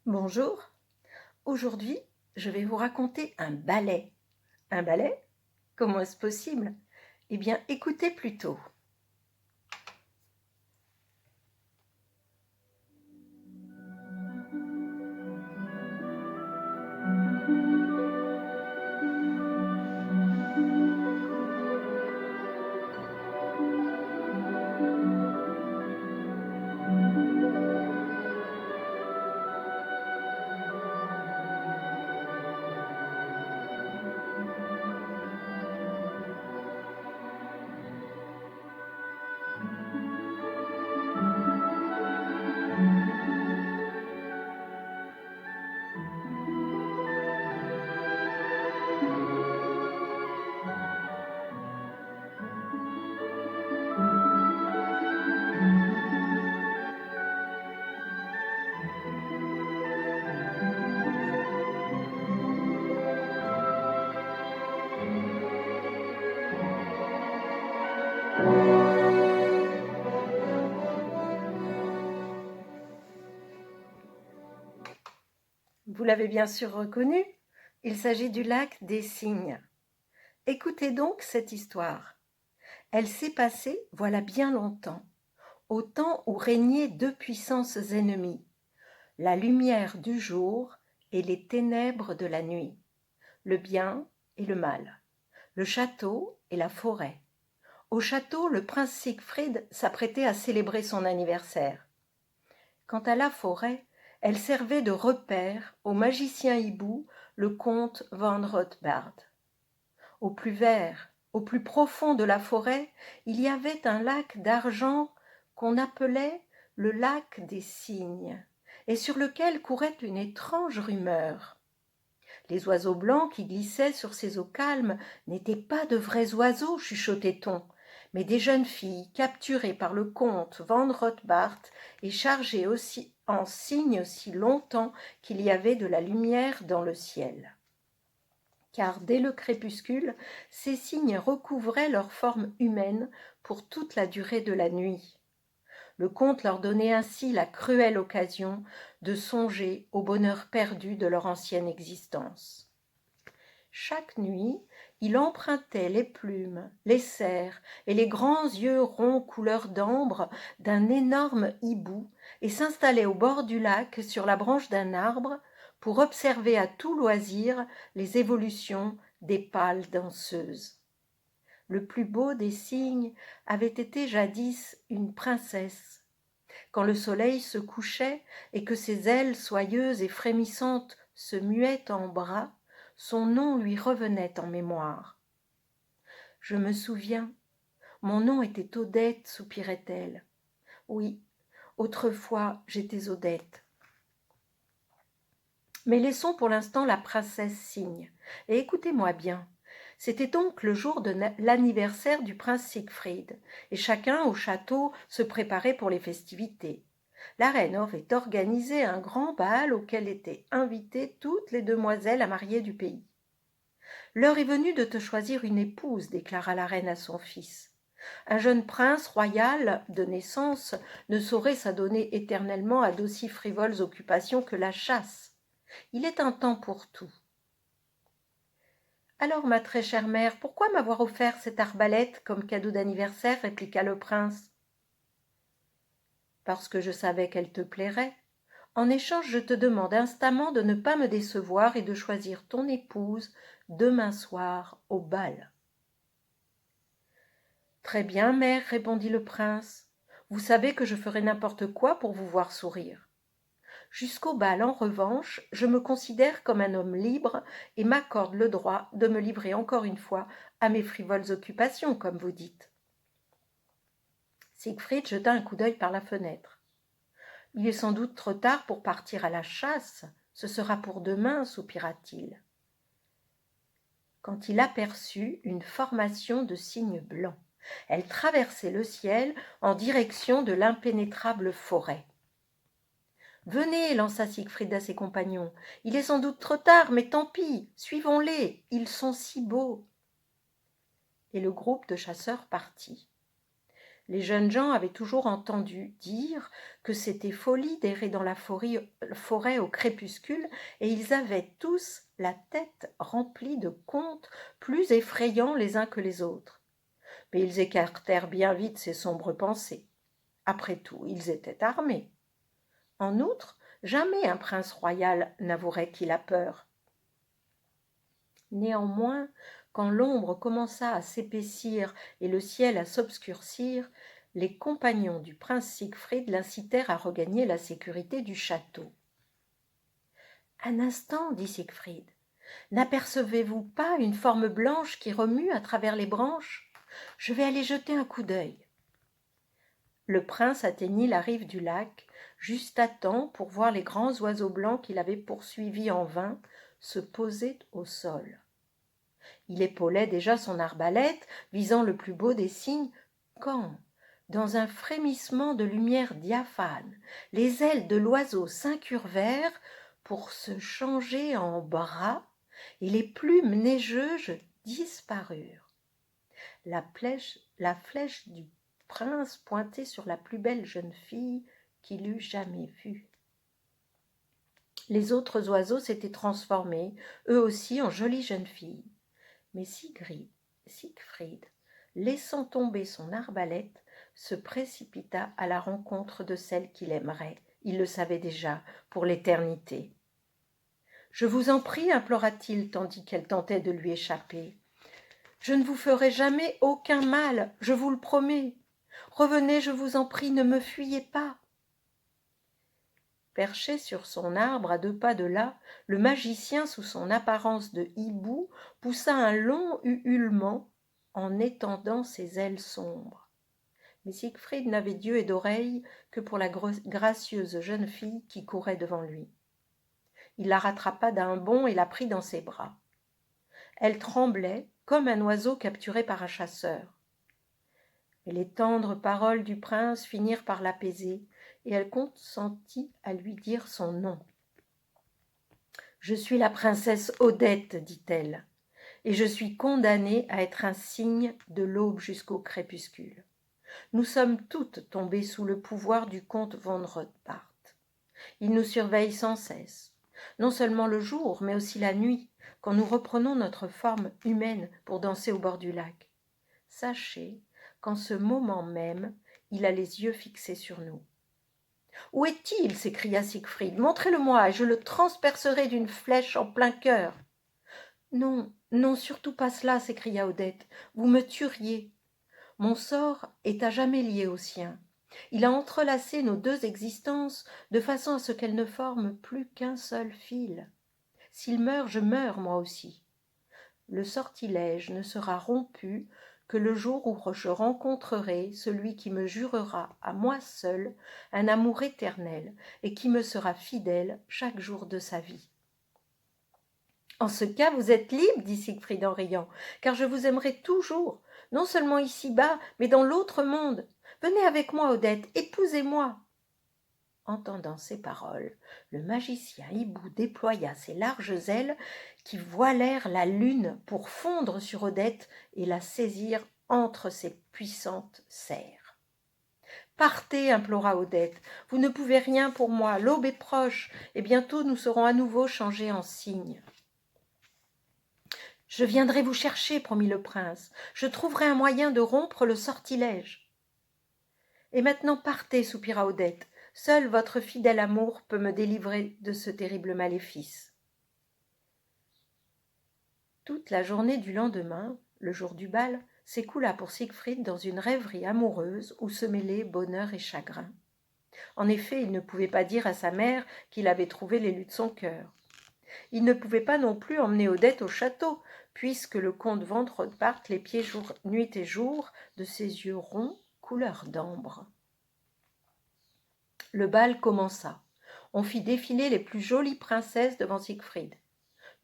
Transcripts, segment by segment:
Bonjour, aujourd'hui je vais vous raconter un ballet. Un ballet? Comment est-ce possible? Eh bien écoutez plutôt. Vous l'avez bien sûr reconnu, il s'agit du lac des Cygnes. Écoutez donc cette histoire. Elle s'est passée voilà bien longtemps, au temps où régnaient deux puissances ennemies, la lumière du jour et les ténèbres de la nuit, le bien et le mal, le château et la forêt. Au château, le prince Siegfried s'apprêtait à célébrer son anniversaire. Quant à la forêt, elle servait de repaire au magicien hibou, le comte von Rothbard. Au plus vert, au plus profond de la forêt, il y avait un lac d'argent qu'on appelait le lac des Cygnes, et sur lequel courait une étrange rumeur. Les oiseaux blancs qui glissaient sur ces eaux calmes n'étaient pas de vrais oiseaux, chuchotait-on, mais des jeunes filles capturées par le comte von Rothbard et chargées aussi en cygnes aussi longtemps qu'il y avait de la lumière dans le ciel. Car dès le crépuscule, ces cygnes recouvraient leur forme humaine pour toute la durée de la nuit. Le comte leur donnait ainsi la cruelle occasion de songer au bonheur perdu de leur ancienne existence. Chaque nuit, il empruntait les plumes, les serres et les grands yeux ronds couleur d'ambre d'un énorme hibou et s'installait au bord du lac sur la branche d'un arbre pour observer à tout loisir les évolutions des pâles danseuses. Le plus beau des cygnes avait été jadis une princesse. Quand le soleil se couchait et que ses ailes soyeuses et frémissantes se muaient en bras, son nom lui revenait en mémoire. « Je me souviens, mon nom était Odette, soupirait-elle. Oui, autrefois j'étais Odette. Mais laissons pour l'instant la princesse Cygne, et écoutez-moi bien. C'était donc le jour de l'anniversaire du prince Siegfried, et chacun au château se préparait pour les festivités. La reine avait organisé un grand bal auquel étaient invitées toutes les demoiselles à marier du pays. « L'heure est venue de te choisir une épouse, déclara la reine à son fils. Un jeune prince royal de naissance ne saurait s'adonner éternellement à d'aussi frivoles occupations que la chasse. Il est un temps pour tout. » « Alors, ma très chère mère, pourquoi m'avoir offert cette arbalète comme cadeau d'anniversaire ?» répliqua le prince. « Parce que je savais qu'elle te plairait. En échange, je te demande instamment de ne pas me décevoir et de choisir ton épouse demain soir au bal. » « Très bien, mère, répondit le prince. Vous savez que je ferai n'importe quoi pour vous voir sourire. Jusqu'au bal, en revanche, je me considère comme un homme libre et m'accorde le droit de me livrer encore une fois à mes frivoles occupations, comme vous dites. » Siegfried jeta un coup d'œil par la fenêtre. « Il est sans doute trop tard pour partir à la chasse. Ce sera pour demain, soupira-t-il. Quand il aperçut une formation de cygnes blancs. Elle traversait le ciel en direction de l'impénétrable forêt. « Venez, lança Siegfried à ses compagnons. Il est sans doute trop tard, mais tant pis, suivons-les, ils sont si beaux. » Et le groupe de chasseurs partit. Les jeunes gens avaient toujours entendu dire que c'était folie d'errer dans la forêt au crépuscule, et ils avaient tous la tête remplie de contes plus effrayants les uns que les autres. Mais ils écartèrent bien vite ces sombres pensées. Après tout, ils étaient armés. En outre, jamais un prince royal n'avouerait qu'il a peur. Néanmoins, quand l'ombre commença à s'épaissir et le ciel à s'obscurcir, les compagnons du prince Siegfried l'incitèrent à regagner la sécurité du château. « Un instant, dit Siegfried, n'apercevez-vous pas une forme blanche qui remue à travers les branches ? Je vais aller jeter un coup d'œil. » Le prince atteignit la rive du lac, juste à temps pour voir les grands oiseaux blancs qu'il avait poursuivis en vain se poser au sol. Il épaulait déjà son arbalète, visant le plus beau des cygnes, quand, dans un frémissement de lumière diaphane, les ailes de l'oiseau s'incurvèrent pour se changer en bras, et les plumes neigeuses disparurent. La flèche du prince pointait sur la plus belle jeune fille qu'il eût jamais vue. Les autres oiseaux s'étaient transformés, eux aussi, en jolies jeunes filles. Mais Siegfried, laissant tomber son arbalète, se précipita à la rencontre de celle qu'il aimerait, il le savait déjà, pour l'éternité. « Je vous en prie, implora-t-il tandis qu'elle tentait de lui échapper. « Je ne vous ferai jamais aucun mal, je vous le promets. Revenez, je vous en prie, ne me fuyez pas. » Perché sur son arbre à 2 pas de là, le magicien, sous son apparence de hibou, poussa un long ululement en étendant ses ailes sombres. Mais Siegfried n'avait d'yeux et d'oreilles que pour la gracieuse jeune fille qui courait devant lui. Il la rattrapa d'un bond et la prit dans ses bras. Elle tremblait comme un oiseau capturé par un chasseur. Mais les tendres paroles du prince finirent par l'apaiser, et elle consentit à lui dire son nom. « Je suis la princesse Odette, dit-elle, et je suis condamnée à être un cygne de l'aube jusqu'au crépuscule. Nous sommes toutes tombées sous le pouvoir du comte von Rothbart. Il nous surveille sans cesse, non seulement le jour, mais aussi la nuit, quand nous reprenons notre forme humaine pour danser au bord du lac. Sachez qu'en ce moment même, il a les yeux fixés sur nous. » « Où est-il » s'écria Siegfried. « Montrez-le-moi, et je le transpercerai d'une flèche en plein cœur. »« Non, non, surtout pas cela, » s'écria Odette. « Vous me tueriez. Mon sort est à jamais lié au sien. Il a entrelacé nos 2 existences de façon à ce qu'elles ne forment plus qu'un seul fil. S'il meurt, je meurs moi aussi. Le sortilège ne sera rompu que le jour où je rencontrerai celui qui me jurera à moi seul un amour éternel et qui me sera fidèle chaque jour de sa vie. »« En ce cas, vous êtes libre, dit Siegfried en riant, car je vous aimerai toujours, non seulement ici-bas, mais dans l'autre monde. Venez avec moi, Odette, épousez-moi. » Entendant ces paroles, le magicien hibou déploya ses larges ailes qui voilèrent la lune pour fondre sur Odette et la saisir entre ses puissantes serres. « Partez, implora Odette, vous ne pouvez rien pour moi, l'aube est proche, et bientôt nous serons à nouveau changés en cygnes. »« Je viendrai vous chercher, promit le prince, je trouverai un moyen de rompre le sortilège. »« Et maintenant partez, soupira Odette. Seul votre fidèle amour peut me délivrer de ce terrible maléfice. » Toute la journée du lendemain, le jour du bal, s'écoula pour Siegfried dans une rêverie amoureuse où se mêlaient bonheur et chagrin. En effet, il ne pouvait pas dire à sa mère qu'il avait trouvé l'élu de son cœur. Il ne pouvait pas non plus emmener Odette au château, puisque le comte von Rothbart l'épiait nuit et jour de ses yeux ronds couleur d'ambre. Le bal commença. On fit défiler les plus jolies princesses devant Siegfried.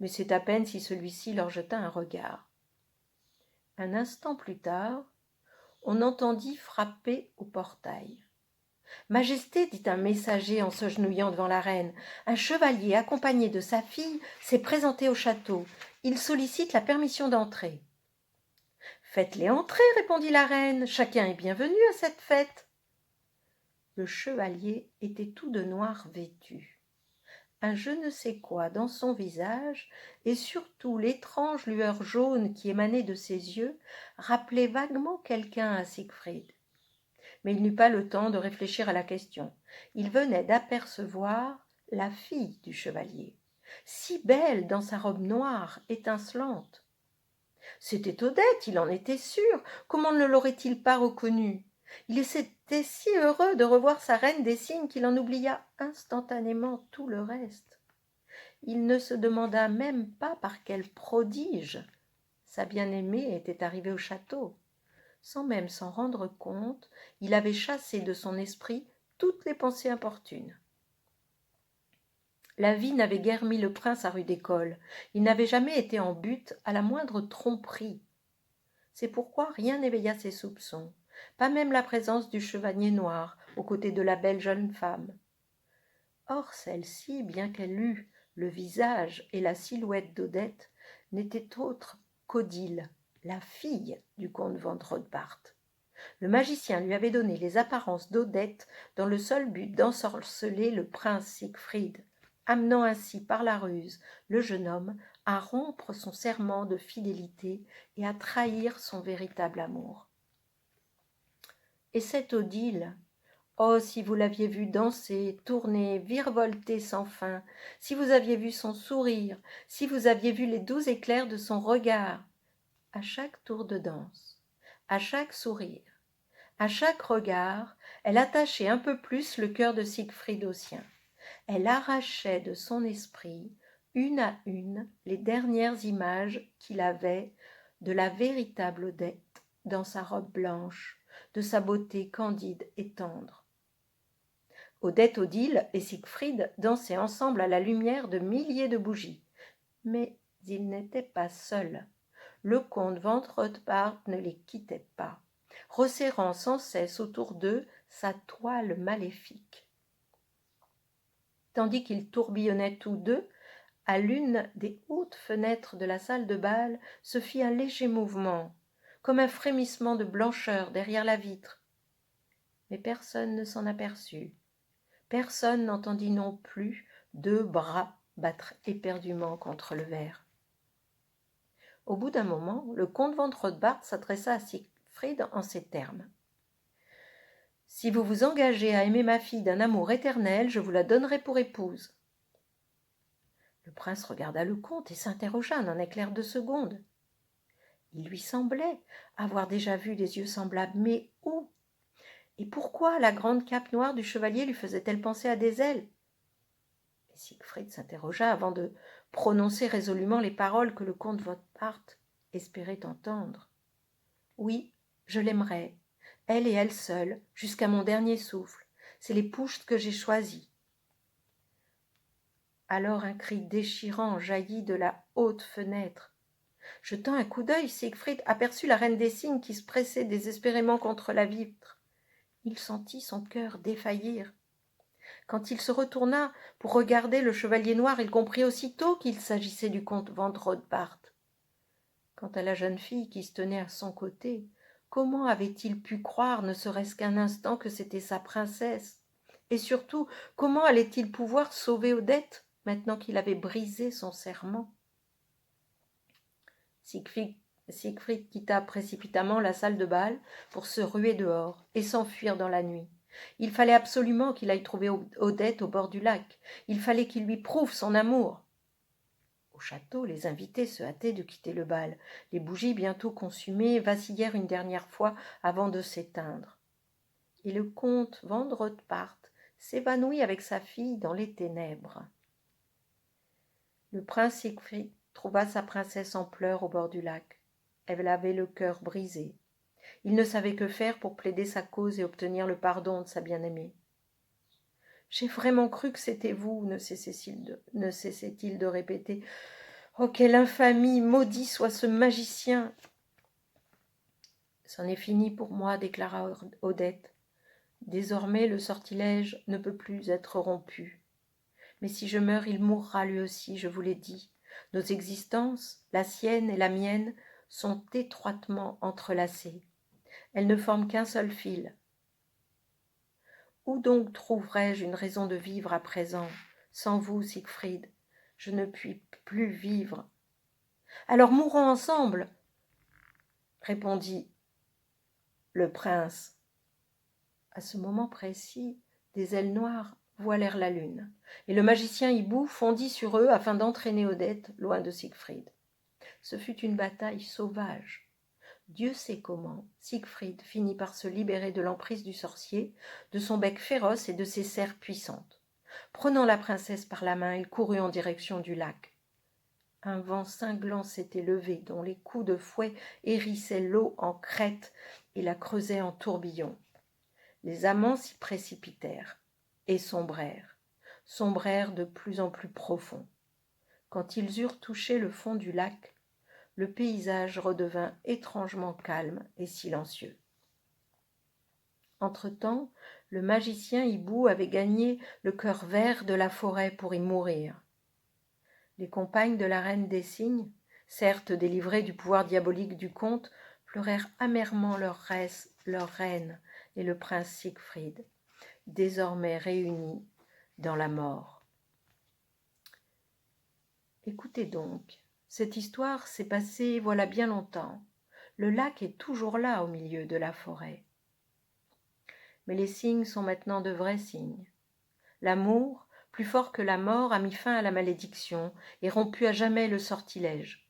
Mais c'est à peine si celui-ci leur jeta un regard. Un instant plus tard, on entendit frapper au portail. « Majesté, dit un messager en se genouillant devant la reine, un chevalier accompagné de sa fille s'est présenté au château. Il sollicite la permission d'entrer. » Faites-les entrer, répondit la reine, chacun est bienvenu à cette fête. Le chevalier était tout de noir vêtu. Un je ne sais quoi dans son visage, et surtout l'étrange lueur jaune qui émanait de ses yeux, rappelait vaguement quelqu'un à Siegfried. Mais il n'eut pas le temps de réfléchir à la question. Il venait d'apercevoir la fille du chevalier, si belle dans sa robe noire étincelante. C'était Odette, il en était sûr. Comment ne l'aurait-il pas reconnue? Il était si heureux de revoir sa reine des cygnes qu'il en oublia instantanément tout le reste. Il ne se demanda même pas par quel prodige sa bien-aimée était arrivée au château. Sans même s'en rendre compte, il avait chassé de son esprit toutes les pensées importunes. La vie n'avait guère mis le prince à rude école. Il n'avait jamais été en butte à la moindre tromperie. C'est pourquoi rien n'éveilla ses soupçons, pas même la présence du chevalier noir aux côtés de la belle jeune femme. Or celle-ci, bien qu'elle eût le visage et la silhouette d'Odette, n'était autre qu'Odile, la fille du comte von Rothbart. Le magicien lui avait donné les apparences d'Odette dans le seul but d'ensorceler le prince Siegfried, amenant ainsi par la ruse le jeune homme à rompre son serment de fidélité et à trahir son véritable amour. Et cette Odile, oh, si vous l'aviez vue danser, tourner, virevolter sans fin, si vous aviez vu son sourire, si vous aviez vu les doux éclairs de son regard, à chaque tour de danse, à chaque sourire, à chaque regard, elle attachait un peu plus le cœur de Siegfried au sien. Elle arrachait de son esprit, une à une, les dernières images qu'il avait de la véritable Odette dans sa robe blanche, de sa beauté candide et tendre. Odette, Odile et Siegfried dansaient ensemble à la lumière de milliers de bougies. Mais ils n'étaient pas seuls. Le comte von Rothbart ne les quittait pas, resserrant sans cesse autour d'eux sa toile maléfique. Tandis qu'ils tourbillonnaient tous deux, à l'une des hautes fenêtres de la salle de bal se fit un léger mouvement, comme un frémissement de blancheur derrière la vitre. Mais personne ne s'en aperçut. Personne n'entendit non plus deux bras battre éperdument contre le verre. Au bout d'un moment, le comte von Rothbart s'adressa à Siegfried en ces termes. « Si vous vous engagez à aimer ma fille d'un amour éternel, je vous la donnerai pour épouse. » Le prince regarda le comte et s'interrogea en un éclair de seconde. Il lui semblait avoir déjà vu des yeux semblables, mais où? Et pourquoi la grande cape noire du chevalier lui faisait-elle penser à des ailes? Et Siegfried s'interrogea avant de prononcer résolument les paroles que le comte von Rothbart espérait entendre. « Oui, je l'aimerai, elle et elle seule, jusqu'à mon dernier souffle. C'est l'épouse que j'ai choisie. » Alors un cri déchirant jaillit de la haute fenêtre. Jetant un coup d'œil, Siegfried aperçut la reine des cygnes qui se pressait désespérément contre la vitre. Il sentit son cœur défaillir. Quand il se retourna pour regarder le chevalier noir, il comprit aussitôt qu'il s'agissait du comte von Rothbart. Quant à la jeune fille qui se tenait à son côté, comment avait-il pu croire, ne serait-ce qu'un instant, que c'était sa princesse? Et surtout, comment allait-il pouvoir sauver Odette, maintenant qu'il avait brisé son serment? Siegfried quitta précipitamment la salle de bal pour se ruer dehors et s'enfuir dans la nuit. Il fallait absolument qu'il aille trouver Odette au bord du lac. Il fallait qu'il lui prouve son amour. Au château, les invités se hâtaient de quitter le bal. Les bougies, bientôt consumées, vacillèrent une dernière fois avant de s'éteindre. Et le comte von Rothbart s'évanouit avec sa fille dans les ténèbres. Le prince Siegfried trouva sa princesse en pleurs au bord du lac. Elle avait le cœur brisé. Il ne savait que faire pour plaider sa cause et obtenir le pardon de sa bien-aimée. « J'ai vraiment cru que c'était vous, ne cessait-il de répéter. Oh, quelle infamie! Maudit soit ce magicien! » C'en est fini pour moi, déclara Odette. Désormais, le sortilège ne peut plus être rompu. Mais si je meurs, il mourra lui aussi, je vous l'ai dit. Nos existences, la sienne et la mienne, sont étroitement entrelacées. Elles ne forment qu'un seul fil. Où donc trouverais-je une raison de vivre à présent? Sans vous, Siegfried, je ne puis plus vivre. Alors mourons ensemble, répondit le prince. À ce moment précis, des ailes noires voilèrent la lune, et le magicien hibou fondit sur eux afin d'entraîner Odette loin de Siegfried. Ce fut une bataille sauvage. Dieu sait comment, Siegfried finit par se libérer de l'emprise du sorcier, de son bec féroce et de ses serres puissantes. Prenant la princesse par la main, il courut en direction du lac. Un vent cinglant s'était levé, dont les coups de fouet hérissaient l'eau en crête et la creusaient en tourbillon. Les amants s'y précipitèrent et sombrèrent de plus en plus profond. Quand ils eurent touché le fond du lac, le paysage redevint étrangement calme et silencieux. Entre-temps, le magicien hibou avait gagné le cœur vert de la forêt pour y mourir. Les compagnes de la reine des cygnes, certes délivrées du pouvoir diabolique du conte, pleurèrent amèrement leur reine et le prince Siegfried, désormais réunis dans la mort. Écoutez donc, cette histoire s'est passée voilà bien longtemps. Le lac est toujours là au milieu de la forêt. Mais les cygnes sont maintenant de vrais cygnes. L'amour, plus fort que la mort, a mis fin à la malédiction et rompu à jamais le sortilège.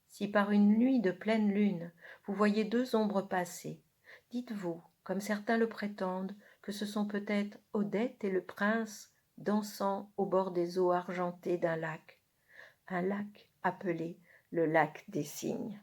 Si par une nuit de pleine lune, vous voyez deux ombres passer, dites-vous, comme certains le prétendent, que ce sont peut-être Odette et le prince dansant au bord des eaux argentées d'un lac, un lac appelé le lac des cygnes.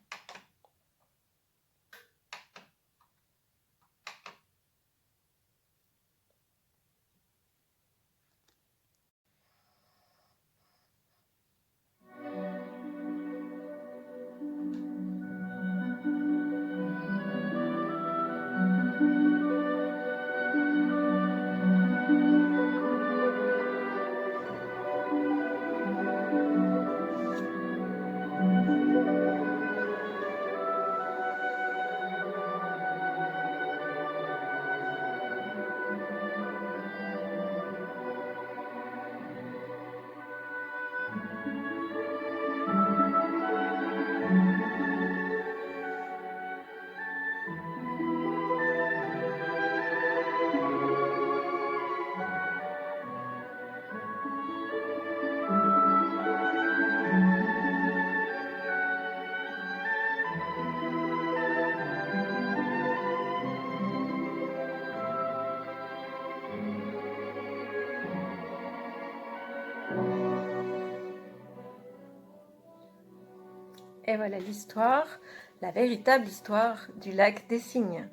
Et voilà l'histoire, la véritable histoire du lac des cygnes.